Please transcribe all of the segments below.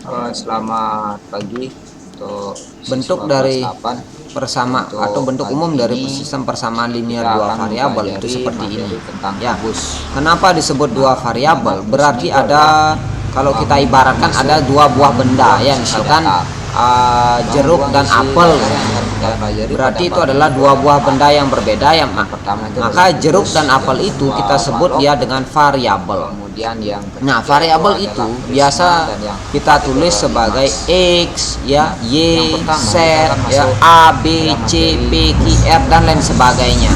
Selamat pagi untuk Bentuk siswa kelas dari 8. persama Untuk atau bentuk pagi umum dari ini sistem persamaan linear kita dua akan variabel itu mempelajari seperti ini. materi tentang Ya, kubus. kenapa disebut dua variabel? Kubus Berarti ini ada, kalau kita bangun ibaratkan masuk ada dua buah benda ruang ya, sisi misalkan data. jeruk dan apel. Berarti itu adalah dua buah benda yang berbeda ya. Pertama itu Maka adalah jeruk kubus, dan apel yang itu kedua kita sebut balok, dia dengan variabel. kemudian yang ketiga Nah, variabel adalah itu prisma, biasa dan yang kita keempat tulis itu sebagai adalah X, ya, Y, Yang pertama, Z, kita akan ya, masuk A, B, dalam C, materi P, Q, R dan lain sebagainya.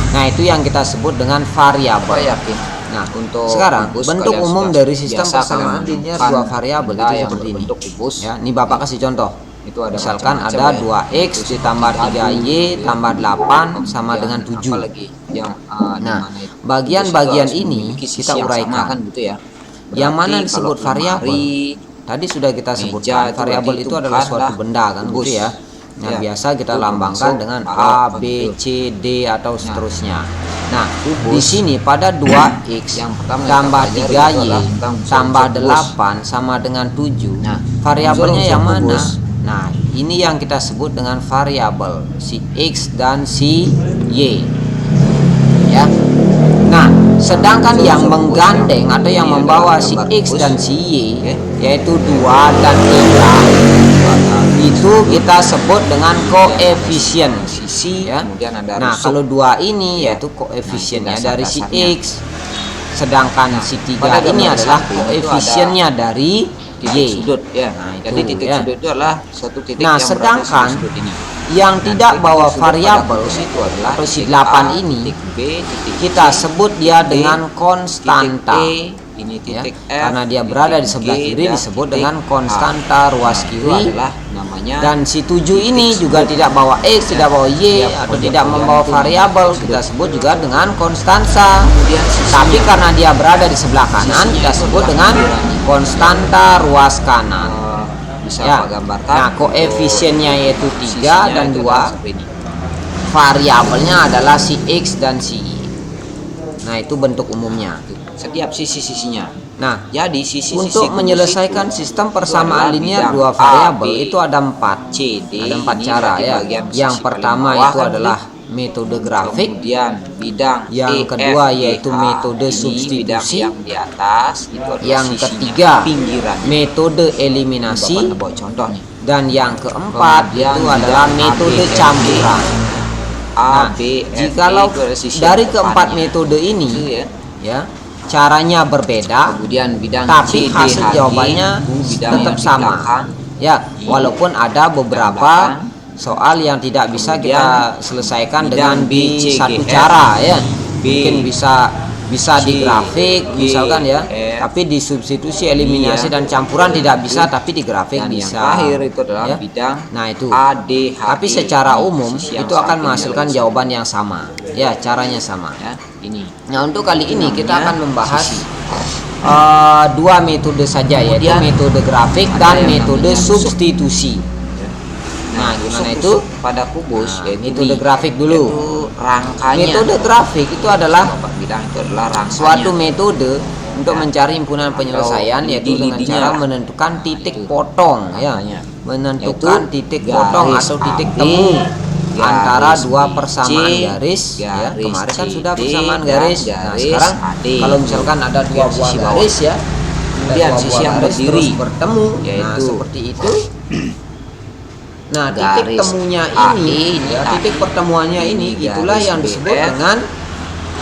Nah, itu yang kita sebut dengan variabel. yakin. Nah, Untuk sekarang kubus, bentuk kalian umum sudah dari sistem biasa persamaan kalau linear menemukan dua variabel benda itu yang seperti ini. berbentuk kubus. Ya, ini Bapak kasih contoh. Itu ada Misalkan macam-macam ada ya. 2X Itu ditambah seperti 3Y dadu, tambah 8 sama kemudian dengan apa 7. lagi yang di Nah, mana itu bagian-bagian kubus itu harus ini memiliki sisi kita yang sama uraikan. kan gitu ya. Yang mana Berarti disebut kalau variabel? lemari, Tadi sudah kita meja sebutkan, itu variabel berarti itu itu adalah bukanlah suatu benda kan kubus. gitu ya. Nah, Ya, biasa kita itu lambangkan termasuk dengan balok A, B, begitu. C, D atau seterusnya. Nah, di Kubus sini pada 2X yang pertama tambah kita pelajari 3Y adalah tentang tambah unsur kubus. 8 sama dengan 7. Nah, Variabelnya unsur-unsur yang mana? kubus. Nah, ini yang kita sebut dengan variabel, si X dan si Y. Ya. Nah, sedangkan yang menggandeng atau yang membawa si X dan si Y, yaitu 2 dan 3, itu kita sebut dengan koefisien Sisi, ya. kemudian ada Nah, rusuk. kalau 2 ini Ya. yaitu koefisiennya Nah, itu dari si dasar-dasarnya. X, sedangkan si 3 pada ini gambar adalah samping itu koefisiennya dari titik Y. sudut ya. Nah, Jadi itu, titik ya. sudut itu adalah suatu titik Nah, yang sedangkan berada di sudut ini. yang Nah, tidak titik bawa sudut pada variabel kubus itu adalah atau si titik 8 A, ini titik B, titik kita C, sebut dia titik D, dengan titik konstanta. E, ini Ya, titik F, karena dia titik berada di G, sebelah kiri dan disebut titik dengan H. konstanta ruas Nah, itu kiri. adalah namanya Dan si 7 titik ini juga sudut. tidak bawa X, tidak bawa Y, Tiap atau pojok tidak pojok membawa itu variabel, titik kita sudut. sebut juga dengan konstansa. Kemudian sisinya. Tapi karena dia berada di sebelah kanan, Sisinya kita itu sebut adalah dengan pinggirannya. konstanta ruas kanan. Bisa Ya. Pak gambarkan. Nah, koefisiennya yaitu 3 Sisinya dan itu 2. adalah seperti ini. Variabelnya adalah si X dan si Y. Nah, itu bentuk umumnya. Setiap sisi-sisinya. Nah, Jadi sisi-sisi untuk kubus menyelesaikan itu sistem adalah persamaan linear bidang dua A, variabel B, itu ada 4. C, D. Ada 4 Ini cara berarti ya. bagian Yang sisi pertama paling bawah itu kan, adalah metode grafik. Kemudian bidang Yang E, kedua F, G, yaitu H. metode Ini substitusi. bidang yang di atas itu adalah Yang sisinya, ketiga pinggirannya. metode Bapak eliminasi. bawa contoh nih. Dan yang keempat Kemudian itu adalah bidang metode A, B, F, G. campuran. A, Nah, B, F, G jikalau itu adalah sisi dari yang keempat depannya. metode Itu ini ya. ya, caranya berbeda, Kemudian bidang tapi C, D, hasil H, G, jawabannya itu bidang tetap yang di sama. belakang. Ya, walaupun ada beberapa soal yang tidak bisa Kemudian kita selesaikan bidang dengan B, C, di satu G, F, cara ya. B, Mungkin bisa C, di grafik G, misalkan ya, F, tapi di substitusi, eliminasi iya, dan campuran tidak bisa, itu. tapi di grafik Dan yang bisa. terakhir itu adalah Ya. bidang Nah, itu. A, D, H, Tapi G. secara Ini umum sisi yang itu akan sampingnya menghasilkan lagi. jawaban yang sama. Ya, caranya sama. Ya, ini. Nah, untuk kali ini kita Namanya akan membahas sisi. dua metode saja, yaitu Kemudian metode grafik ada dan yang metode namanya substitusi. Nah, gimana itu? Pada kubus Nah, yaitu metode di- grafik dulu. yaitu rangkanya. Metode grafik itu adalah Bapak bilang itu adalah rangkanya. suatu metode untuk mencari himpunan Atau penyelesaian, yaitu dengan lidi-lidinya cara lah. menentukan titik itu potong ya, rangkanya. menentukan Yaitu titik garis potong atau titik AB, temu garis antara dua BC, persamaan garis ya. garis Kemarin kan sudah CD, persamaan dan garis. Nah, garis sekarang AD. kalau misalkan ada dua Yang buah sisi bawah. garis ya, Kemudian dua sisi buah yang garis berdiri, terus bertemu, nah yaitu seperti itu. Nah, titik garis temunya AE, ini ya, AE. titik pertemuannya ini Ini itulah garis yang disebut BF. dengan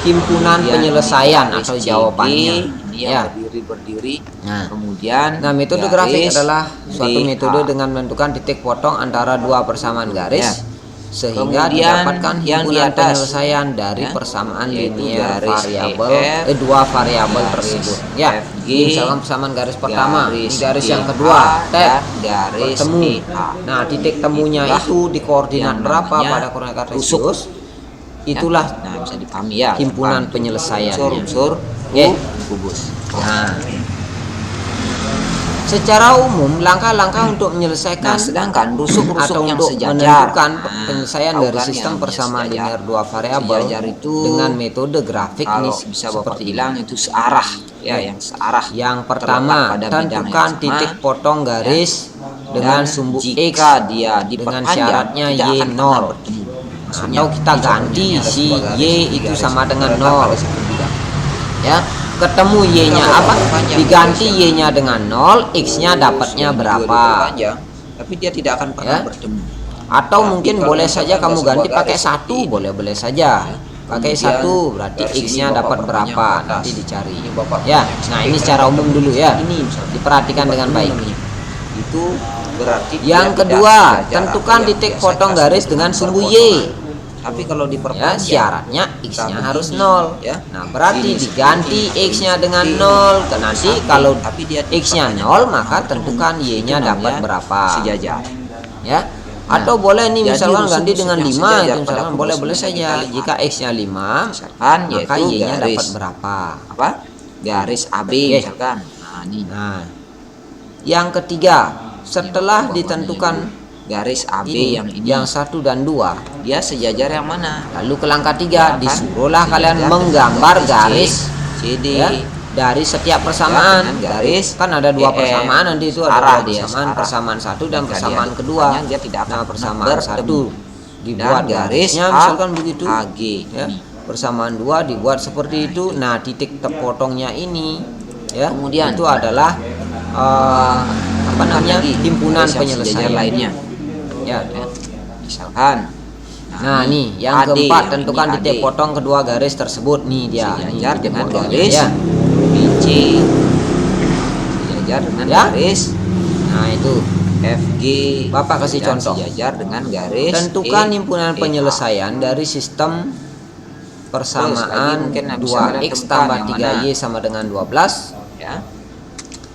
himpunan Kemudian penyelesaian garis atau CD, jawabannya ini yang ya. berdiri. Nah. Kemudian Nah, metode garis grafik adalah suatu DH. metode dengan menentukan titik potong antara dua persamaan garis Ya. sehingga Kemudian didapatkan yang di himpunan atas, penyelesaian dari ya, persamaan yaitu linear garis variabel EF, dua variabel garis tersebut. Ya, FG, ini misalkan persamaan garis pertama, ini garis yang GH, kedua, tek, dan garis bertemu. EH. Nah, titik temunya Itulah itu di koordinat yang berapa namanya pada koordinat rusuk. kartesius? Itulah Nah, bisa dipahami ya. himpunan Paham. penyelesaiannya. Unsur Oke. kubus. Nah, Secara umum, langkah-langkah untuk menyelesaikan Nah, sedangkan rusuk-rusuk atau yang untuk sejajar, menentukan nah, penyelesaian tahu dari kan sistem yang persamaan sejajar? linear dua variabel Sejajar itu dengan metode grafik ini kalau bisa Bapak seperti bilang ini. itu searah, ya, yang searah. Yang terletak pertama, pada bidang yang tentukan sama, titik potong garis dengan dan sumbu jika X dia dengan diperpanjang, syaratnya tidak Y akan pernah 0. bertemu. Maksudnya, Atau kita di ganti contohnya ada si sebuah garis, Y tiga itu garis sama dengan terletak 0. pada satu bidang. Ya, ketemu Y-nya Kalau apa? perpanjang Diganti garisnya, Y-nya dengan 0, X-nya dapatnya yang berapa? dua diperpanjang, tapi dia tidak akan pernah Ya. bertemu. Atau Tapi mungkin kalau boleh misalkan saja ada kamu sebuah ganti pakai garis 1, seperti ini, boleh saja. Pakai kemudian 1 berarti garis ini X-nya Bapak dapat perpanjang berapa? ke atas. Nanti dicari. Ini Bapak Ya, perpanjang nah sampai ini ke secara umum dulu ya. ini misalnya. Diperhatikan dengan baik. Itu berarti dia Yang tidak kedua, sejajar tentukan apa yang titik biasa potong kita garis sebut dengan sumbu Y. perpotongan. Tapi kalau Ya, diperpanjang, syaratnya X-nya kita harus begini, 0. ya. Nah, berarti Ini diganti seperti ini, X-nya atau dengan ini 0. seperti ini. Nanti Tapi kalau dia X-nya diperpanjang 0, dengan maka 0, tentukan Y-nya itu dapat namanya berapa. sejajar. Ya. Nah, Atau boleh nih jadi misalkan rusuk-rusuk ganti dengan yang 5 sejajar itu pada misalkan boleh-boleh kursus saja. kita Jika lihat. X-nya 5, Misalkan maka yaitu Y-nya garis dapat berapa? apa? Garis AB Oke. misalkan. Nah, ini Nah, yang ketiga, setelah ditentukan garis AB ini, yang 1 dan 2, dia sejajar yang mana? lalu ke langkah 3, Ya kan? disuruhlah kalian Sejajar menggambar dengan garis CD, ya, dari setiap persamaan. dengan garis Kan ada 2 EM. persamaan, nanti itu Arah ada dia, persamaan, arah. persamaan 1 dan Jika persamaan dia kedua. diperpanjang, dia tidak akan Nah, pernah persamaan bertemu. 1 dibuat Dan garis garisnya misalkan begitu. AG Ya. ini. Persamaan 2 dibuat seperti itu. Nah, titik terpotongnya ini ya, Kemudian itu adalah apa namanya? lagi, Himpunan garis yang sejajar penyelesaian lainnya. Ya. Ya. Misalkan Nah, nih yang AD, keempat, yang tentukan ini titik AD. potong kedua garis tersebut. Nih dia, Sejajar nih titik dengan potongnya, garis ya. BC, sejajar dengan Ya. garis Nah, itu FG. Bapak kasih dan contoh. Sejajar dengan garis tentukan himpunan EH. penyelesaian dari sistem Terus lagi persamaan mungkin bisa 2x kalian tambah temukan yang 3y sama dengan 12 Ya.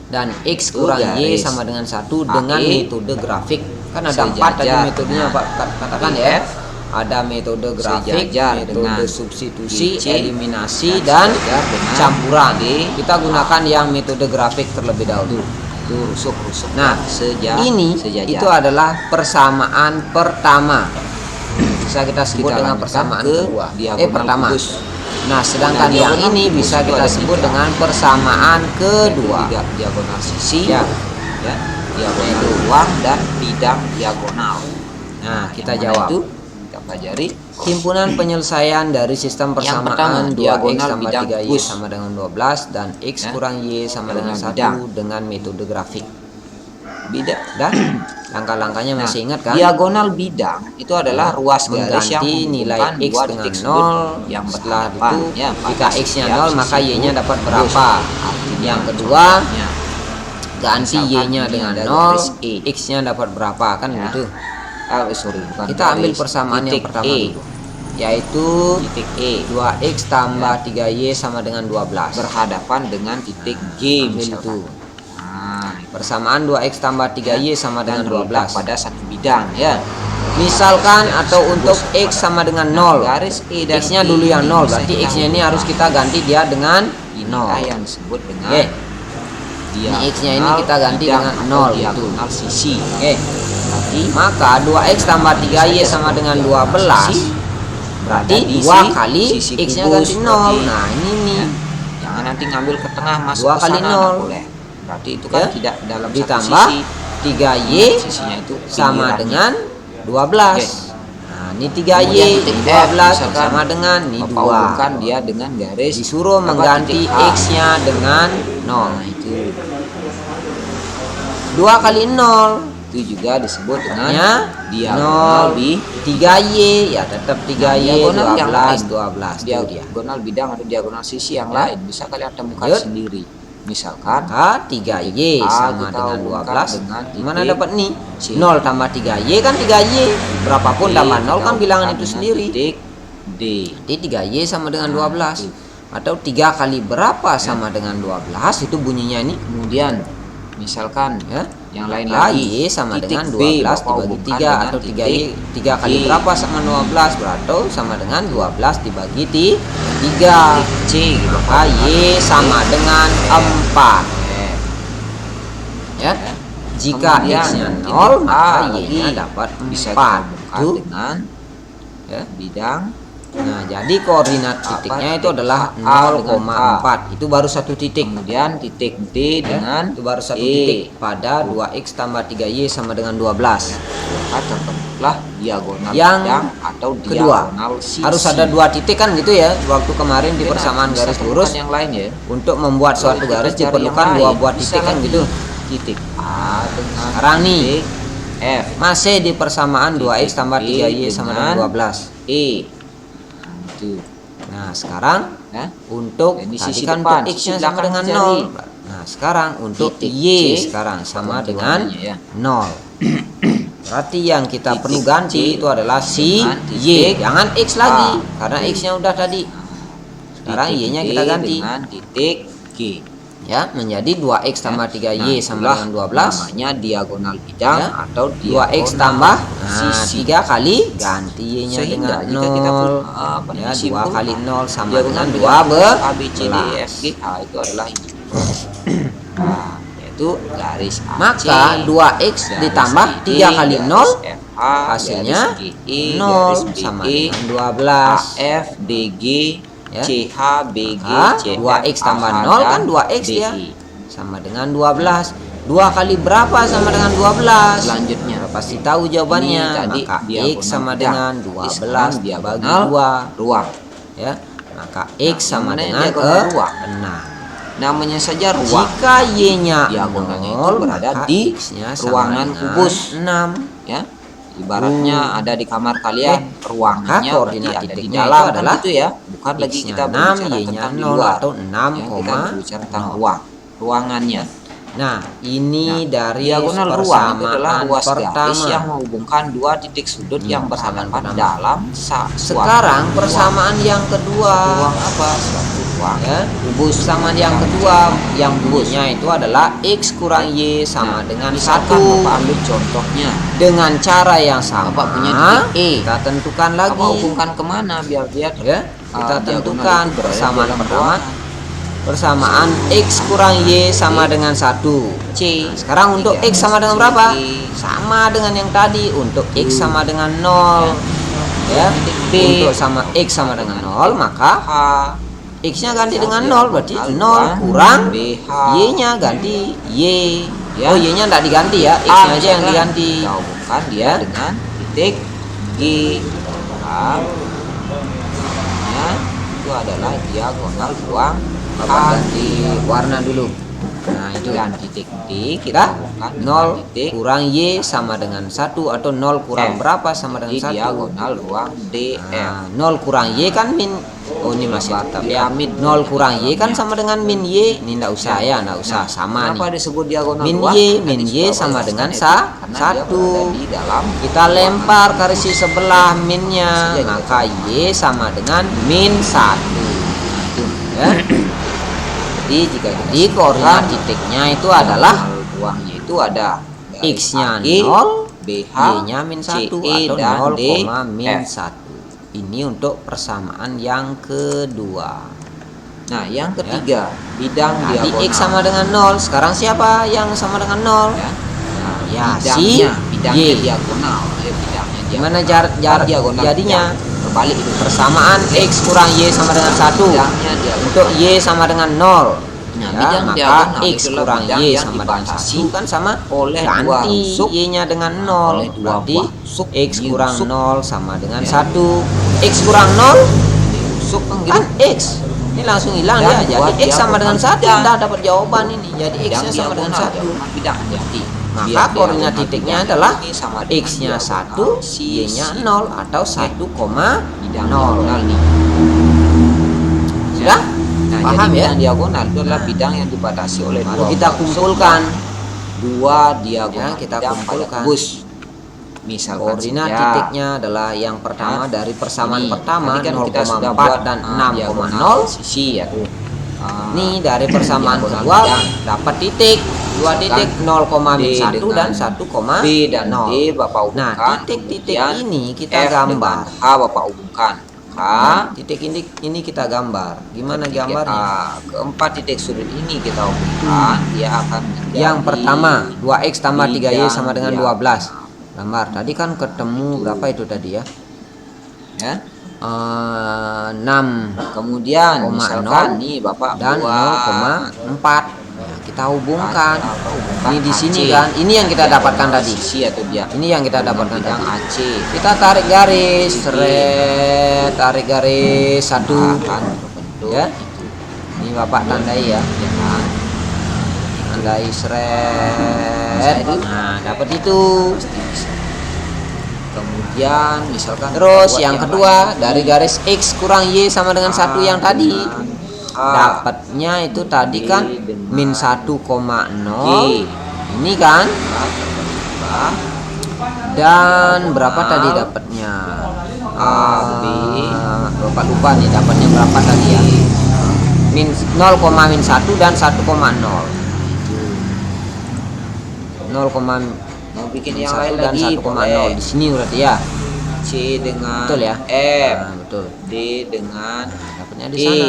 dan x Itu kurang y garis sama dengan 1 dengan AE metode grafik. Kan ada 4 tadi sejajar metodenya dengan Pak katakan ya. IF, Ada metode grafik, sejajar metode dengan substitusi, DC, eliminasi dan dan sejajar dengan campuran. D. Kita gunakan yang metode grafik terlebih dahulu. Itu rusuk-rusuk. Nah, ini sejajar. itu adalah persamaan pertama. Bisa kita sebut Kita dengan lanjutkan persamaan ke kedua. diagonal Pertama. putus. Nah, sedangkan Nah, yang diagonal ini putus bisa itu kita ada sebut 3. dengan persamaan kedua. Tiga diagonal sisi, Ya. ya, diagonal ruang dan bidang diagonal. Nah, kita Yang mana jawab. itu kita pelajari. Himpunan penyelesaian dari sistem Yang pertama, persamaan 2x diagonal tambah bidang 3y push. sama dengan 12 dan x Ya. kurang y sama dengan Diagonal 1 bidang. dengan metode grafik. Bidang. Dan langkah-langkahnya Nah, masih ingat kan? diagonal bidang itu adalah ruas garis yang Mengganti nilai menghubungkan x dua dengan titik sudut 0. yang Setelah berhadapan, itu ya, jika pada x-nya setiap 0 maka sisi y-nya dapat lurus. berapa? Artinya, Yang kedua, contohnya, ganti misalkan y-nya ini dengan ada 0, garis E. x-nya dapat berapa? Kan Ya. gitu. bukan Kita ambil garis, persamaan yang titik pertama E. dulu, yaitu Titik E 2x tambah 3y sama dengan 12. berhadapan dengan titik G Ambil misalkan. itu. Nah, Persamaan 2x tambah 3y sama dan dengan terletak 12. pada satu bidang ya. Misalkan atau untuk x sama dengan 0. Garis E dan X-nya E dulu yang ini 0, bisa berarti kita x-nya ini ubah. harus kita ganti dia dengan Ini 0. yang disebut dengan Oke. diagonal Ini X-nya ini kita ganti bidang dengan atau 0 gitu. diagonal sisi. Oke. Maka 2x tambah 3y sama dengan 12 berarti Ada di 2 kali sisi x-nya kubus ganti 0. berarti. Nah, ini nih. Jangan nanti ngambil ke tengah masuk 2 ke kali sana 0. nggak boleh. Berarti itu kan Ya. tidak dalam satu Ditambah sisi. 3y Sisinya itu sama pinggirannya. dengan 12. Oke. Nah, ini 3y Kemudian titik F, 12 misalkan sama dengan ini Bapak 2. hubungkan dia dengan garis Disuruh apa, mengganti titik A. x-nya dengan 0. Nah, itu 2 kali 0 itu juga disebut dengan nya diagonal 0 di 3y ya tetap 3y diagonal yang lain. 12 itu dia. diagonal bidang atau diagonal sisi yang Ya. lain bisa kalian temukan Yuk. sendiri. Misalkan Maka 3y A sama kita dengan hubungkan 12 dengan titik mana dapat nih C. 0 tambah 3y kan 3y berapapun D tambah 0 kita kan bilangan hubungkan itu dengan sendiri. titik D. Jadi 3y sama dengan Nah, 12 itu. atau 3 kali berapa sama dengan 12 itu bunyinya ini Kemudian misalkan ya. yang lain Maka lagi y sama titik dengan B 12 Bapak dibagi hubungkan 3 dengan atau 3y titik 3 kali G. berapa sama 12 berarti sama dengan 12 dibagi 3. titik C gitu. Maka y sama dengan 4. Ya. ya. Jika Kemudian X-nya titik 0 A maka Y-nya lagi dapat bisa 4 kita tuh. dengan Ya. bidang Nah, jadi koordinat titiknya itu titik adalah A dengan 0,4. Itu baru satu titik. kemudian titik D Ya, dengan itu baru satu E. titik pada 2X tambah 3Y sama dengan 12. Maka terbentuklah diagonal Yang bidang atau kedua, diagonal sisi. harus ada 2 titik kan gitu ya. Waktu kemarin di persamaan Bisa garis temukan lurus, yang lain ya. untuk membuat suatu Kita garis cari yang diperlukan lain. 2 buah Bisa titik kan lagi. gitu. Titik A dengan Sekarang nih, titik F. masih di persamaan 2X tambah Titik 3Y sama dengan 12. E. Itu. Nah, sekarang Nah, untuk di tadi sisi kan depan, untuk sisi X-nya sama belakang dengan dicari. 0. Nah, sekarang untuk Titik Y C, sekarang sama ganti dengan warnanya ya. 0. Berarti yang kita Titik perlu ganti C itu adalah si dengan Y. titik Jangan X lagi A. karena X-nya udah tadi. Sekarang Titik Y-nya D kita ganti. dengan titik G. Ya, menjadi 2X tambah 3Y sama itulah dengan 12. namanya diagonal bidang Ya. atau 2X diagonal tambah sisi. 3 kali ganti Y-nya Sehingga dengan jika kita 0. Ya, 2 kali 0 sama dengan 2 A, B, C, D, E, F, G, 12. H itu adalah ini. Nah, yaitu garis AC, Maka 2X garis ditambah BD, 3 kali 0 garis FH, hasilnya garis GE, 0 garis sama BE, dengan 12. AF, DG, Ya. CH, BG, Maka CF, 2X tambah AH, 0 kan dan 2X DE. ya. Sama dengan 12. 2 kali berapa sama dengan 12? Selanjutnya Udah pasti tahu jawabannya. ini tadi Maka diagonal X sama bidang. dengan Di 12 sekarang bagi diagonal 2. ruang. Ya. Maka X sama mana yang dengan diagonal ruang? 6. Namanya saja ruang. Jika Y-nya Diagonalnya itu 0, berada maka di X-nya sama ruangan dengan kubus. 6. Ya, ibaratnya ada di kamar kalian, ruangannya koordinat berarti ada di titiknya dalam itu kan adalah gitu ya. Bukan lagi X-nya kita 6, berbicara Y-nya tentang di 0 luar. atau 6, Ya, kita berbicara tentang 0. ruang, ruangannya. Nah, ini dari Diagonal ruang itu adalah persamaan ruas garis yang pertama. menghubungkan dua titik sudut yang persamaan berhadapan pertama. dalam Sekarang ruang. persamaan yang kedua. Ruang apa? Suatu ruang. Ya, persamaan yang kedua yang bunyinya itu adalah X kurang Y sama dengan misalkan 1. Bapak ambil contohnya. Dengan cara yang sama, Bapak punya titik E. kita tentukan lagi. Bapak hubungkan kemana biar dia Ya, kita diagonal tentukan itu berada persamaan dalam pertama. ruangan. Persamaan X kurang Y sama dengan 1. C. Nah, sekarang untuk X sama dengan berapa? Sama dengan yang tadi. Untuk X sama dengan 0. Ya. B. Untuk sama X sama dengan 0, maka H. X-nya ganti dengan 0, berarti 0 kurang Y-nya ganti Y. Ya. Oh, Y-nya enggak diganti ya, X-nya aja yang diganti. Kita hubungkan dia Ya. dengan titik G. Nah, itu adalah diagonal ruang Bapak A. ganti warna dulu. Nah, itu Dan titik D kita hubungkan dengan 0 titik kurang Y sama dengan 1 atau 0 kurang F. berapa sama dengan di 1. diagonal ruang DF. Nah, 0 kurang Y kan min. Oh, ini masih tetap ya. Piramid. 0 kurang Y kan sama dengan min Y. Ini enggak usah ya, enggak usah, Nah, sama kenapa nih. disebut diagonal Min ruang? Y, Tadi min Y sudah sama bahas dengan itu, karena dia 1. berada di dalam Kita lempar ke sisi sebelah minnya, Saja maka Y sama dengan min 1. Ya. Jadi jika jadi koordinat titiknya itu adalah ruangnya itu ada X-nya garis 0, BH, Y-nya min 1 CE, atau dan 0, D, min F. 1. Ini untuk persamaan yang kedua. Nah, yang ketiga, bidang Tadi diagonal. X sama dengan 0. Sekarang siapa yang sama dengan 0? Ya. Nah, Ya, si bidangnya Y. diagonal. Bidangnya Gimana diagonal. Diagonal jadinya? bidang. Terbalik itu. Persamaan X kurang Y sama dengan 1. Bidangnya diagonal. Untuk Y sama dengan 0. Nah, Ya, bidang maka diagonal X itulah kurang bidang Y yang sama dengan dibatasi 1 kan sama oleh dua ganti rusuk. Y-nya dengan 0. Oleh dua Berarti buah rusuk. X Ini kurang rusuk. 0 sama dengan Ya. 1. X kurang 0 Rusuk kan kan gitu. X. Ini langsung hilang Dan ya. buat Jadi X sama dengan diagonal 1. bidang. Udah dapat jawaban ini. Jadi Bidang X-nya sama dengan diagonal, 1. diagonal bidang jadi. Maka Biar koordinat diagonal titiknya bidang adalah ini sama dengan X-nya diagonal 1, sisi. Y-nya 0 atau 1,0. Bidang diagonal nih. Sudah? Nah, Paham jadi ya? bidang diagonal itu adalah Nah. bidang yang dibatasi oleh Baru dua kita rusuk kumpulkan. dua diagonal Ya, kita bidang pada kumpulkan. kubus. Misalkan Koordinat saja, titiknya adalah yang pertama Nah, dari persamaan ini, pertama tadi kan kita sudah 0,4 buat, dan diagonal 6,0. sisi ya. Nih dari persamaan diagonal kedua bidang. dapat titik 2 titik 0,1 D dan dengan 1,0. B dan D Bapak hubungkan. Nah, titik-titik Kemudian ini kita F gambar. dengan H Bapak hubungkan. maka titik ini kita gambar. Gimana gambarnya? keempat titik sudut ini kita hubungkan, dia akan menjadi Yang pertama 2x tambah 3y sama dengan bidang 12. Gambar. Tadi kan ketemu berapa itu tadi ya? ya. 6 Kemudian 0,0 misalkan nih Bapak dan buat 0,4. Nah, kita hubungkan. hubungkan Ini di sini AC. kan. Ini yang kita dapatkan tadi. Sisi atau dia Ini yang kita dapatkan bidang tadi. AC Kita tarik garis, seret, tarik garis satu. akan berbentuk Ya. Ini Bapak tandai ya. dengan Tandai seret. Nah, dapat itu. kemudian misalkan Terus buat yang kedua lain. dari garis X kurang Y sama dengan 1 yang tadi. Dapatnya itu tadi kan min 1,0. Ini kan. Dan berapa tadi dapatnya? Bapak lupa nih dapatnya berapa tadi ya. Min 0,1 dan 1,0. 0, mau bikin yang 1 lain dan lagi 1,0 di sini berarti ya. C dengan Betul ya? F, Nah, betul. D dengan Dapatnya di D. sana.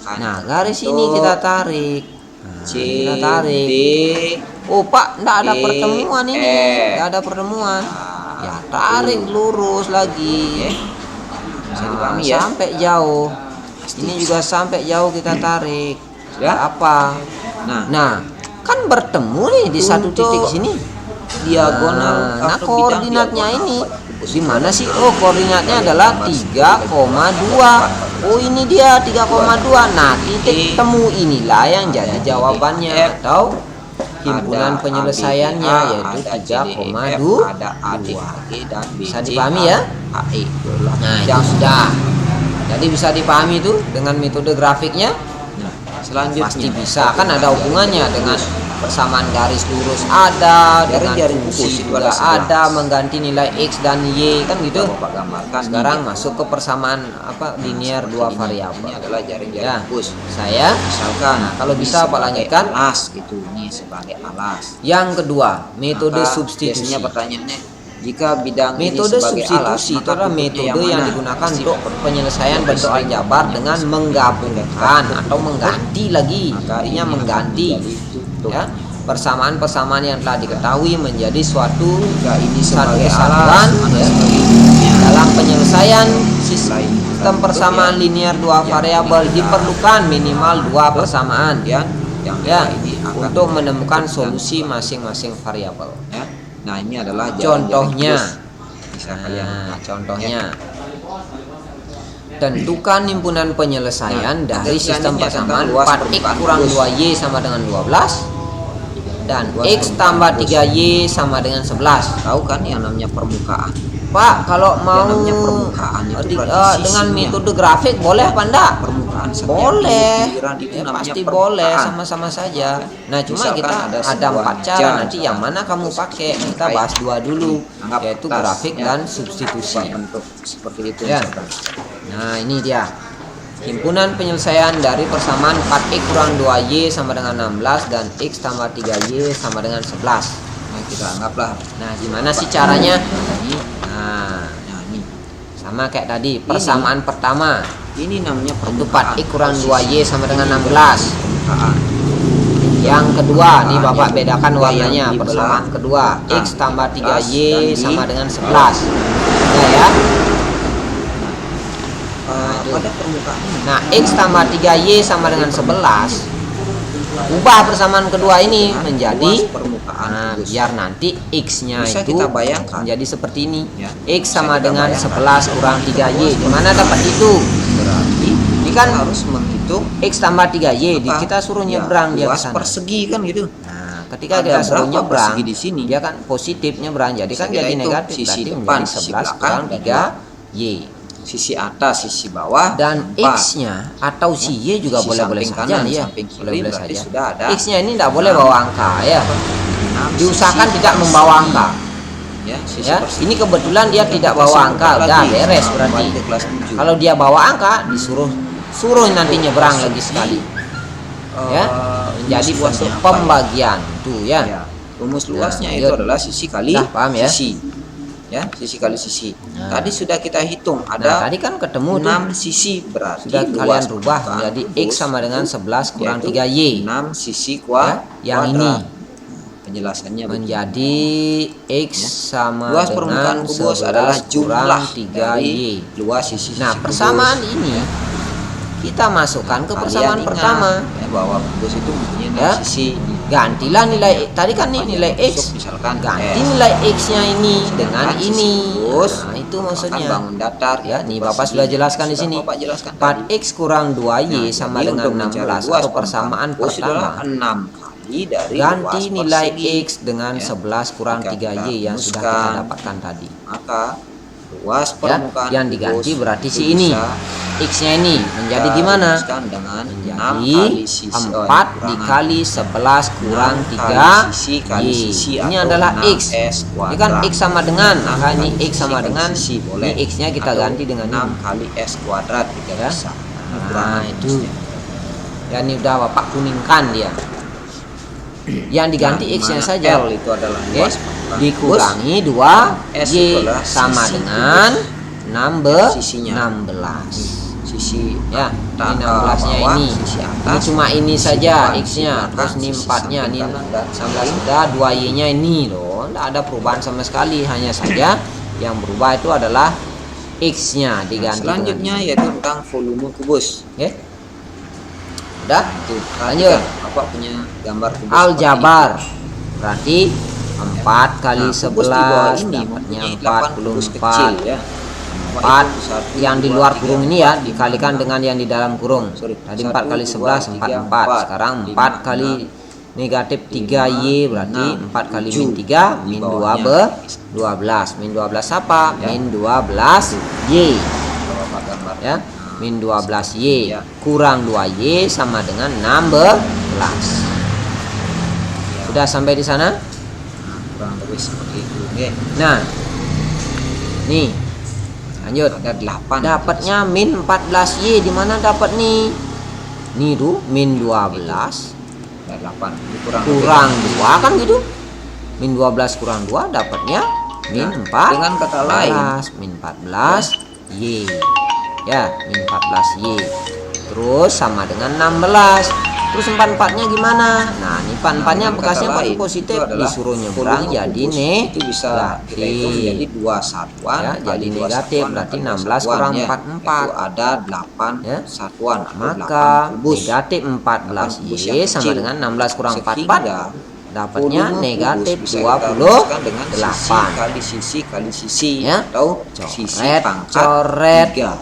Kan Nah, garis untuk ini kita tarik. Nah, C, kita tarik. D. Oh, Pak, enggak ada D, pertemuan ini. E. Enggak ada pertemuan. Ya, tarik lurus lagi. Bisa Nah, dipahami ya? sampai jauh. Ini juga sampai jauh kita tarik. Ya. Apa? Nah, Kan bertemu nih di satu Untuk titik sini. diagonal Nah, atau bidang koordinatnya diagonal ini apa? di mana sih? Oh, koordinatnya adalah 3,2. Oh, ini dia 3,2. Nah, titik temu inilah yang jadi jawabannya atau himpunan penyelesaiannya yaitu 3,2. ada ADAG dan BC. Bisa dipahami ya? AE. Nah, itu sudah. Jadi bisa dipahami itu dengan metode grafiknya. Selanjutnya Pasti bisa, kan ada hubungannya dengan persamaan garis lurus ada, dengan Jaring fungsi fokus itu juga ada 11. ada, mengganti nilai X dan Y kan gitu. Bapak gambarkan Sekarang nih. masuk ke persamaan linear dua Ini variabel. adalah jaring-jaring Ya, fokus. saya Misalkan kalau ini bisa Pak sebagai lanjutkan. alas gitu, ini sebagai alas. Yang kedua, metode Maka substitusi. biasanya pertanyaannya, jika bidang Metode ini sebagai alas, substitusi itu maka adalah bentuknya metode yang mana? digunakan Pasti untuk penyelesaian bentuk aljabar dengan menggabungkan atau mengganti lagi. Maka Artinya ini akan mengganti menjadi tutup. ya persamaan-persamaan yang telah diketahui menjadi suatu Jika ini satu sebagai kesatuan alas, maka ya, sebagai bentuknya dalam penyelesaian lain. sistem persamaan linear dua variabel diperlukan minimal dua persamaan Ya, yang ya ini akan untuk menemukan menentukan solusi masing-masing variabel. ya. Nah, ini adalah Contohnya, bisa kalian nah, contohnya tentukan himpunan penyelesaian Nah, dari sistem selanjutnya persamaan tentang luas 4x permukaan kurang lurus. 2y sama dengan 12 dan Luas x tambah permukaan 3y sama dengan 11. tahu kan yang namanya permukaan. Pak, kalau mau namanya permukaan itu berarti dengan sisinya. metode grafik boleh apa enggak? Permukaan setiap Boleh, pinggiran itu ya, namanya pasti permukaan. boleh, sama-sama saja. Nah, cuma Misalkan kita ada ada sebuah 4 cara jar, nanti yang mana kamu pakai. Kita bahas dua dulu, Anggap yaitu tas, grafik ya. dan substitusi. Bentuk seperti itu Ya. misalkan. Nah, ini dia. Himpunan penyelesaian dari persamaan 4x kurang 2y sama dengan 16 dan x tambah 3y sama dengan 11. Nah, kita anggaplah Nah, gimana sih caranya? ini. Nah, Nah, ini sama kayak tadi, persamaan pertama ini namanya itu permukaan. 4x kurang 2y sama dengan 16. Permukaan. Yang kedua, nih Yang Bapak bedakan kedua warnanya. yang dibelah. Persamaan kedua, Nah, x tambah 3y dan sama di- dengan 11. Nah, ya. Pada permukaan ini. Nah, x tambah 3y sama dengan 11. Ubah persamaan kedua ini menjadi Luas permukaan nah, lurus. biar nanti x-nya Bisa itu kita bayangkan. menjadi seperti ini. Ya, X bisa sama kita dengan bayangkan. 11 kurang 3y. Di mana dapat itu? Berarti Ini kan kita harus menghitung x tambah 3y. apa? Kita suruh Ya, nyebrang dia ke luas sana. persegi kan gitu. Nah, ketika Ada dia suruh berapa nyebrang, persegi di sini? dia kan positif nyebrang. Jadi Bisa kan kita jadi hitung negatif. sisi Berarti depan, menjadi sisi 11 belakang, kurang dan 3y. Sisi atas, sisi bawah, Dan 4. x-nya atau si y juga Sisi boleh-boleh samping saja kanan, ya. samping kiri Boleh-boleh berarti saja. sudah ada. X-nya ini tidak boleh bawa angka ya. 6 Diusahakan sisi tidak membawa angka. Ya, sisi Ya, persegi. ini kebetulan dia Kita tidak kasih bawa buka angka, udah lagi. beres Nah, berarti. kembali ke kelas 7. Kalau dia bawa angka, suruh nanti nyebrang lagi sekali. Ya, menjadi rumus luasnya bentuk apa ya? pembagian tuh ya. Ya, rumus luasnya Nah, itu yuk. adalah sisi kali Nah, paham ya? sisi. Ya, sisi kali sisi. Nah. Tadi sudah kita hitung Nah, ada tadi kan ketemu tuh. 6 sisi, berarti Sudah luas kalian rubah permukaan menjadi X kubus sama dengan 11 kurang yaitu 3Y. 6 sisi Ya, yang ini penjelasannya menjadi X sama luas dengan permukaan kubus adalah 11 jumlah kurang dari 3Y. luas sisi Nah, kubus. persamaan ini kita masukkan ke Kalian persamaan ingat, pertama. ya, bahwa kubus itu mempunyai 6 Ya. sisi. Gantilah nilai tadi kan nih nilai X. Misalkan Ganti S. nilai X-nya ini dengan Sedangkan sisi ini. kubus Nah, itu akan maksudnya. bangun datar Ya, nih berupa Bapak segi. sudah jelaskan di Sudah sini. Bapak jelaskan 4X kurang 2Y Nah, sama jadi dengan untuk mencari 16 luas atau persamaan kubus adalah pertama. 6 kali dari Ganti luas nilai persegi. X dengan Ya. 11 kurang Jika 3Y kita yang sudah rumuskan, kita dapatkan tadi. Maka luas Ya, permukaan yang diganti kubus berarti itu si ini. bisa X-nya ini menjadi kita gimana? rumuskan dengan 6 Menjadi kali sisi 4 kurangan. dikali 11 kurang 6 3 kali sisi kali Y. sisi Ini atau adalah 6 X. S Ini kan kuadrat. X sama dengan, 6 maka ini kali X sama sisi dengan, kali sisi boleh. ini X-nya kita Atau ganti dengan 6 ini. kali S kuadrat juga Ya. bisa. Ini Nah, kurangan itu. rumusnya. Dan ini udah Bapak kuningkan dia. Yang diganti Nah, X-nya dimana saja. L itu adalah Oke. luas permukaan Dikurangi 2 S Y itu adalah sama sisi dengan Sisinya. 16. Sisi Ya, tak- ini 16-nya bawah, ini. sisi Ini atas, cuma ini sisi saja depan, X-nya, sisi belakang, terus ini sisi 4-nya, samping ini kanan dan 16 samping. sudah, 2Y-nya ini loh. Tidak ada perubahan sama sekali, hanya saja yang berubah itu adalah X-nya Nah, diganti selanjutnya dengan yaitu tentang volume kubus. oke. Udah? Tuh, Lanjut. Bapak punya gambar kubus Aljabar. seperti itu. Berarti 4 kali Nah, kubus di bawah 11 ini dapatnya mempunyai 8 kubus kecil 44. ya. 4 Satu, yang di dua, luar tiga, kurung ini empat, ya lima, dikalikan enam. dengan yang di dalam kurung. Sorry. Tadi 4 kali 1, 11 2, 4 3, 4. 4. Sekarang 5, 4 kali 6, negatif 3Y berarti 6, 4 kali 7. min 3 min Di 2 bawahnya. 12. Min 12 apa? Ya. Min 12 Y Bapak gambar. ya. Min 12 Y Ya. kurang 2Y sama dengan 16. Sudah sampai di sana? Nah, kurang lebih seperti itu. Oke. Nah. Nih. Lanjut. Ada 8. Dapatnya min 14Y di mana dapat nih? Nih tuh min 12 Ada 8. Ini kurang kurang lebih. 2 kan gitu. Min 12 kurang 2 dapatnya min Nah, 4. dengan kata lain, min 14 Y. Ya, min 14Y. Terus sama dengan 16. Terus 44-nya gimana? Nah, ini 44-nya Dengan bekasnya kata lain, positif itu adalah disuruh nyebrang volume jadi kubus. Itu bisa kita hitung menjadi 2 satuan Ya, kali jadi 2 negatif, satuan berarti kali 2 16 satuan, kurang ya. 44. Itu ada 8 Ya. satuan atau Maka 8 kubus. negatif 8 kubus 14Y yang sama kecil. dengan 16 kurang 44 Sehingga dapatnya volume negatif kubus bisa kita rumuskan dengan sisi 28. kali sisi kali sisi Ya. atau sisi Coret, pangkat coret. 3.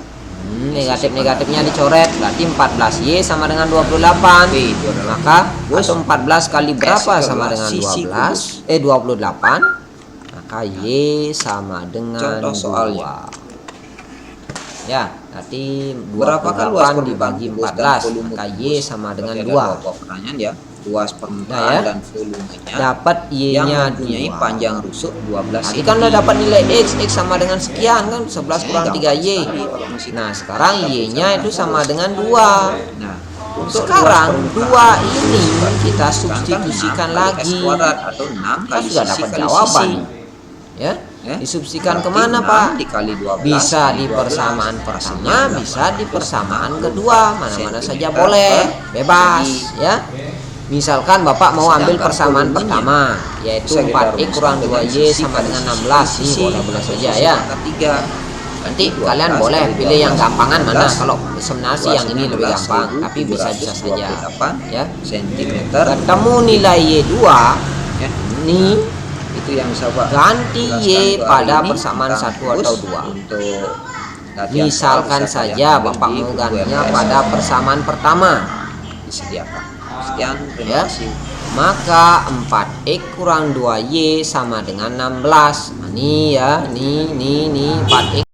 Negatif-negatifnya dicoret berarti 14Y sama dengan 28. Oke, itu adalah Maka kubus. atau 14 kali berapa S sama adalah dengan sisi 28? Maka Y sama dengan Contoh soalnya. 2. Ya, berarti Berapakah luas 28 permukaan dibagi kubus dan 14 volume maka Y kubus? sama dengan Berarti 2. ada dua pertanyaan ya. Luas permukaan Nah, ya. dan volumenya Dapat yang Y-nya mempunyai 2. panjang rusuk 12 Tadi cm. kan udah dapat nilai X sama dengan sekian kan 11 kurang 3Y. Nah, sekarang Y-nya itu sama dengan 2. Nah, untuk Sekarang luas 2 permukaan ini kita kan substitusikan 6 kali lagi. S kuadrat atau 6 Kita kali sudah sisi dapat kali jawaban. sisi. Ya, Ya. disubstitusikan Berarti kemana 6 Pak? dikali 12 Bisa kali di 12. persamaan Hasilnya pertama, 8. bisa di persamaan kedua, mana-mana saja Sentimeter boleh, per bebas, persegi. ya. Misalkan Bapak mau ambil Sedangkan persamaan volumenya pertama, yaitu bisa kita 4X kurang rumuskan 2Y dengan sama sisi dengan kali 16. Ini sisi boleh-boleh saja atau ya. pangkat 3. Nanti 12 kalian boleh kali pilih yang 12, gampangan mana. 12. Kalau sebenarnya sih yang ini lebih gampang, tapi bisa-bisa saja. Ya. Sentimeter. Ketemu nilai Y2, Ya. ini Itu yang bisa Pak ganti jelaskan Y untuk pada hari ini persamaan tentang 1 atau kubus. 2. Untuk latihan Misalkan soal bisa saja kalian Bapak ambil di mau buku gantinya LPS pada persamaan pertama. disediakan. Sekian, terima Ya. kasih. Maka 4X kurang 2Y sama dengan 16. Nah, ini ya, nih 4X